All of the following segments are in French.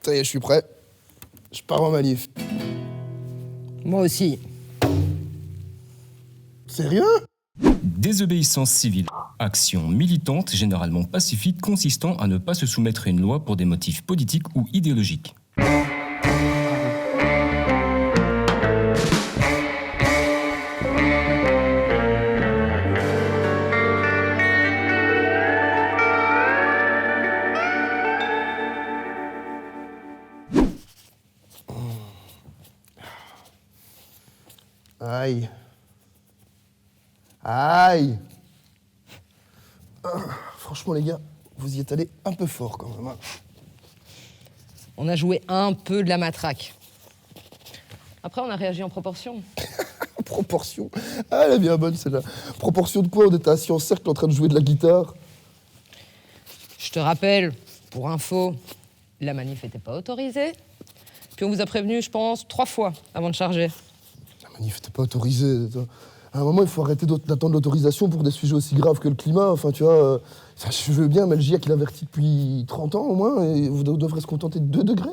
Ça y est, je suis prêt. Je pars en manif. Moi aussi. Sérieux? Désobéissance civile. Action militante, généralement pacifique, consistant à ne pas se soumettre à une loi pour des motifs politiques ou idéologiques. Aïe. Aïe. Franchement, les gars, vous y êtes allés un peu fort quand même. Hein. On a joué un peu de la matraque. Après, on a réagi en proportion. Proportion. Ah, elle est bien bonne celle-là. Proportion de quoi? On était assis en cercle en train de jouer de la guitare. Je te rappelle, pour info, la manif n'était pas autorisée. Puis on vous a prévenu, je pense, 3 fois avant de charger. La manif n'était pas autorisée. À un moment, il faut arrêter d'attendre l'autorisation pour des sujets aussi graves que le climat. Enfin, tu vois, je veux bien, mais le GIEC, il avertit depuis 30 ans au moins, et vous devrez se contenter de 2 degrés.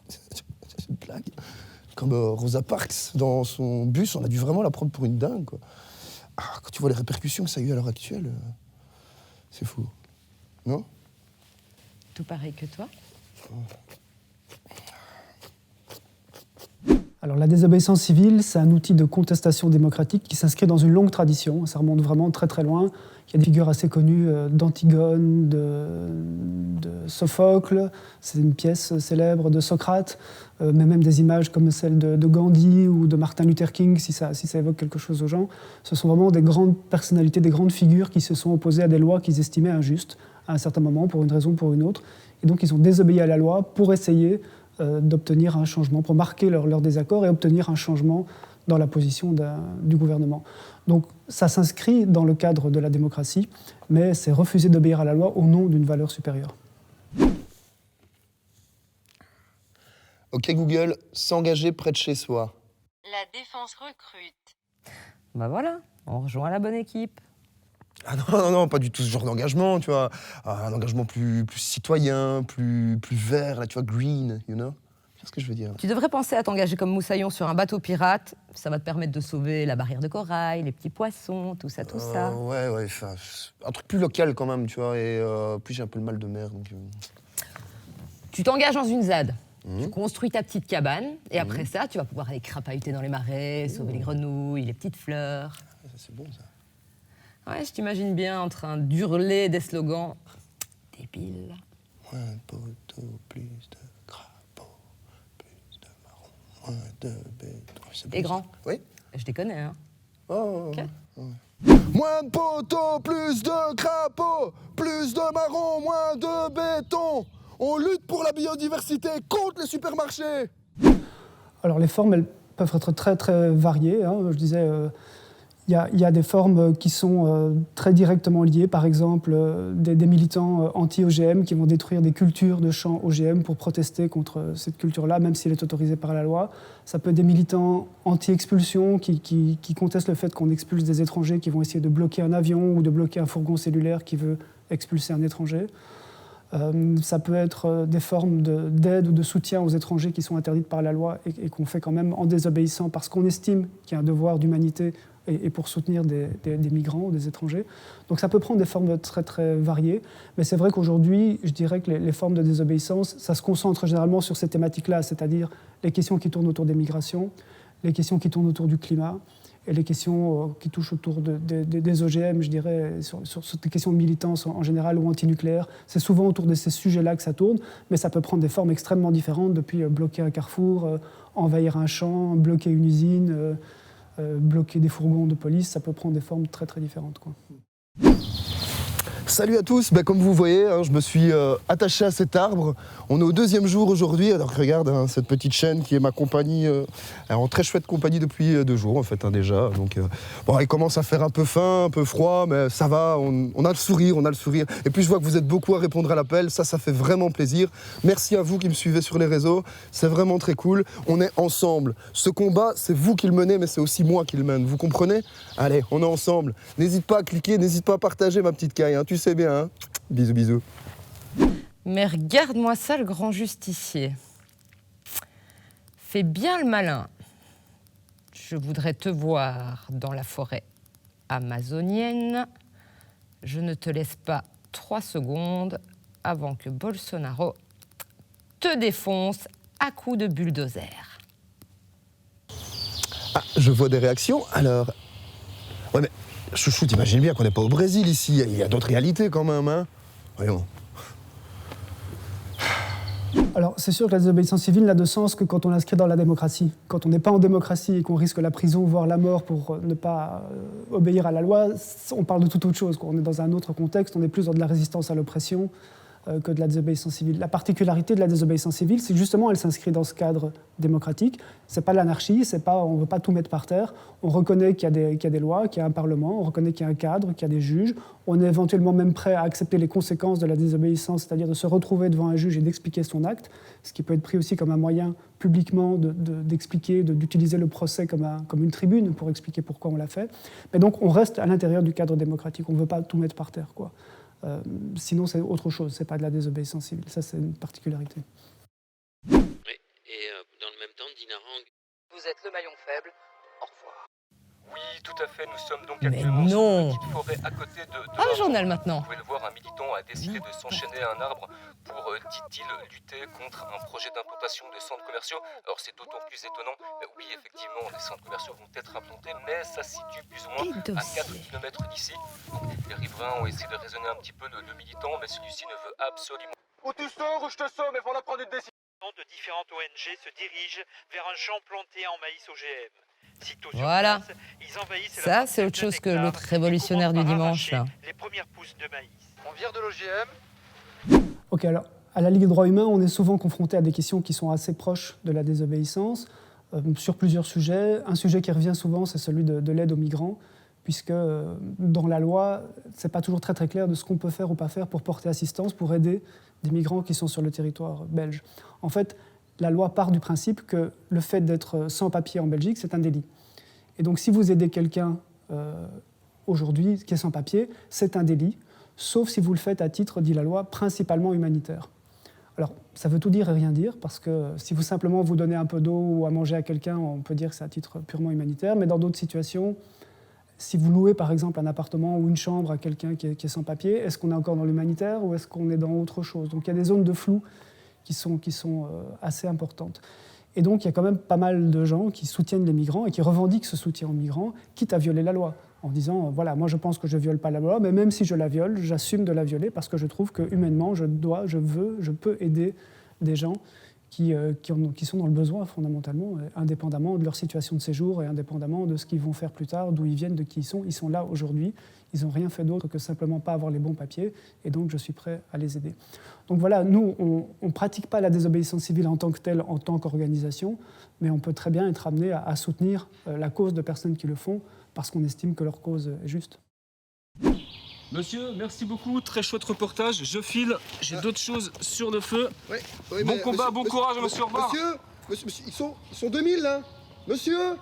C'est une blague. Comme Rosa Parks, dans son bus, on a dû vraiment la prendre pour une dingue, quoi. Ah, quand tu vois les répercussions que ça a eu à l'heure actuelle, c'est fou. Non? Tout pareil que toi. Alors la désobéissance civile, c'est un outil de contestation démocratique qui s'inscrit dans une longue tradition. Ça remonte vraiment très très loin. Il y a des figures assez connues d'Antigone, de Sophocle, c'est une pièce célèbre de Socrate, mais même des images comme celle de Gandhi ou de Martin Luther King, si ça évoque quelque chose aux gens. Ce sont vraiment des grandes personnalités, des grandes figures qui se sont opposées à des lois qu'ils estimaient injustes à un certain moment, pour une raison ou pour une autre. Et donc ils ont désobéi à la loi pour essayer d'obtenir un changement, pour marquer leur désaccord et obtenir un changement dans la position du gouvernement. Donc ça s'inscrit dans le cadre de la démocratie, mais c'est refuser d'obéir à la loi au nom d'une valeur supérieure. Ok Google, s'engager près de chez soi. La défense recrute. Bah voilà, on rejoint la bonne équipe. Ah non, pas du tout ce genre d'engagement, tu vois. Un engagement plus citoyen, plus vert, là, tu vois, green, you know. Tu vois ce que je veux dire? Tu devrais penser à t'engager comme moussaillon sur un bateau pirate. Ça va te permettre de sauver la barrière de corail, les petits poissons, tout ça. Ouais, enfin, un truc plus local quand même, tu vois. Et puis j'ai un peu le mal de mer, donc... Tu t'engages dans une ZAD. Tu construis ta petite cabane. Et après ça, tu vas pouvoir aller crapahuter dans les marais, sauver les grenouilles, les petites fleurs. Ça, c'est bon, ça. Ouais, je t'imagine bien en train d'hurler des slogans débiles. Moins de poteaux, plus de crapauds, plus de marrons, moins de béton. Et grand. Oui. Je les connais, hein. Oh, Ok. Moins de poteaux, plus de crapauds, plus de marrons, moins de béton. On lutte pour la biodiversité contre les supermarchés. Alors les formes, elles peuvent être très très variées. Hein. Je disais, il y a des formes qui sont très directement liées. Par exemple, des militants anti-OGM qui vont détruire des cultures de champs OGM pour protester contre cette culture-là, même si elle est autorisée par la loi. Ça peut être des militants anti-expulsion qui contestent le fait qu'on expulse des étrangers, qui vont essayer de bloquer un avion ou de bloquer un fourgon cellulaire qui veut expulser un étranger. Ça peut être des formes d'aide ou de soutien aux étrangers qui sont interdites par la loi et qu'on fait quand même en désobéissant parce qu'on estime qu'il y a un devoir d'humanité et pour soutenir des migrants ou des étrangers. Donc ça peut prendre des formes très très variées, mais c'est vrai qu'aujourd'hui, je dirais que les formes de désobéissance, ça se concentre généralement sur ces thématiques-là, c'est-à-dire les questions qui tournent autour des migrations, les questions qui tournent autour du climat, et les questions qui touchent autour des OGM, je dirais, sur des questions de militance en général ou antinucléaire. C'est souvent autour de ces sujets-là que ça tourne, mais ça peut prendre des formes extrêmement différentes, depuis bloquer un carrefour, envahir un champ, bloquer une usine, bloquer des fourgons de police. Ça peut prendre des formes très très différentes, quoi. Salut à tous, comme vous voyez, je me suis attaché à cet arbre. On est au 2e jour aujourd'hui, alors regarde cette petite chaîne qui est ma compagnie, en très chouette compagnie depuis 2 jours en fait déjà. Donc il commence à faire un peu faim, un peu froid, mais ça va, on a le sourire, Et puis je vois que vous êtes beaucoup à répondre à l'appel, ça fait vraiment plaisir. Merci à vous qui me suivez sur les réseaux, c'est vraiment très cool. On est ensemble. Ce combat, c'est vous qui le menez, mais c'est aussi moi qui le mène, vous comprenez? Allez, on est ensemble. N'hésite pas à cliquer, n'hésite pas à partager ma petite caille, tu sais bien. Bisous, bisous. Mais regarde-moi ça, le grand justicier. Fais bien le malin. Je voudrais te voir dans la forêt amazonienne. Je ne te laisse pas 3 secondes avant que Bolsonaro te défonce à coups de bulldozer. Ah, je vois des réactions, alors... Ouais, mais Chouchou, t'imagines bien qu'on n'est pas au Brésil ici, il y a d'autres réalités quand même, hein. Voyons. Alors, c'est sûr que la désobéissance civile n'a de sens que quand on l'inscrit dans la démocratie. Quand on n'est pas en démocratie et qu'on risque la prison, voire la mort pour ne pas obéir à la loi, on parle de toute autre chose. On est dans un autre contexte, on est plus dans de la résistance à l'oppression que de la désobéissance civile. La particularité de la désobéissance civile, c'est que justement, elle s'inscrit dans ce cadre démocratique. C'est pas l'anarchie, on ne veut pas tout mettre par terre. On reconnaît qu'il y a des lois, qu'il y a un parlement, on reconnaît qu'il y a un cadre, qu'il y a des juges. On est éventuellement même prêt à accepter les conséquences de la désobéissance, c'est-à-dire de se retrouver devant un juge et d'expliquer son acte, ce qui peut être pris aussi comme un moyen publiquement d'expliquer, d'utiliser le procès comme une tribune pour expliquer pourquoi on l'a fait. Mais donc, on reste à l'intérieur du cadre démocratique. On ne veut pas tout mettre par terre, quoi. Sinon, c'est autre chose, c'est pas de la désobéissance civile. Ça, c'est une particularité. Oui, et dans le même temps, Dinarang... Vous êtes le maillon faible. Au revoir. Oui, tout à fait. Nous sommes donc Mais actuellement sur non. une petite forêt à côté de Ah, le journal maintenant. Vous pouvez le voir, un militant a décidé de s'enchaîner à un arbre pour, dit-il, lutter contre un projet d'implantation de centres commerciaux. Alors c'est d'autant plus étonnant. Oui, effectivement, les centres commerciaux vont être implantés, mais ça se situe plus ou moins à 4 km d'ici. Donc les riverains ont essayé de raisonner un petit peu le militant, mais celui-ci ne veut absolument... Ou tu sors ou je te somme, il faudra prendre une décision. De différentes ONG se dirigent vers un champ planté en maïs OGM. Sitôt sur Voilà. place, ils envahissent Ça, c'est autre chose que l'autre révolutionnaire du dimanche, là. les premières pousses de maïs. On vire de l'OGM. Ok, alors, à la Ligue des droits humains, on est souvent confronté à des questions qui sont assez proches de la désobéissance, sur plusieurs sujets. Un sujet qui revient souvent, c'est celui de l'aide aux migrants, puisque dans la loi, c'est pas toujours très très clair de ce qu'on peut faire ou pas faire pour porter assistance, pour aider des migrants qui sont sur le territoire belge. En fait, la loi part du principe que le fait d'être sans papier en Belgique, c'est un délit. Et donc, si vous aidez quelqu'un aujourd'hui qui est sans papier, c'est un délit, sauf si vous le faites à titre, dit la loi, principalement humanitaire. Alors, ça veut tout dire et rien dire, parce que si vous simplement vous donnez un peu d'eau ou à manger à quelqu'un, on peut dire que c'est à titre purement humanitaire, mais dans d'autres situations, si vous louez par exemple un appartement ou une chambre à quelqu'un qui est sans papier, est-ce qu'on est encore dans l'humanitaire ou est-ce qu'on est dans autre chose? Donc il y a des zones de flou qui sont assez importantes. Et donc il y a quand même pas mal de gens qui soutiennent les migrants et qui revendiquent ce soutien aux migrants, quitte à violer la loi, en disant voilà, moi je pense que je ne viole pas la loi, mais même si je la viole, j'assume de la violer parce que je trouve que humainement, je peux aider des gens qui sont dans le besoin fondamentalement, indépendamment de leur situation de séjour et indépendamment de ce qu'ils vont faire plus tard, d'où ils viennent, de qui ils sont. Ils sont là aujourd'hui, ils n'ont rien fait d'autre que simplement pas avoir les bons papiers, et donc je suis prêt à les aider. Donc voilà, nous, on ne pratique pas la désobéissance civile en tant que telle, en tant qu'organisation, mais on peut très bien être amené à soutenir la cause de personnes qui le font, parce qu'on estime que leur cause est juste. Monsieur, merci beaucoup, très chouette reportage. Je file, j'ai d'autres choses sur le feu. Oui, bon combat, bon courage, monsieur, au revoir. Monsieur, ils sont 2000 là. Monsieur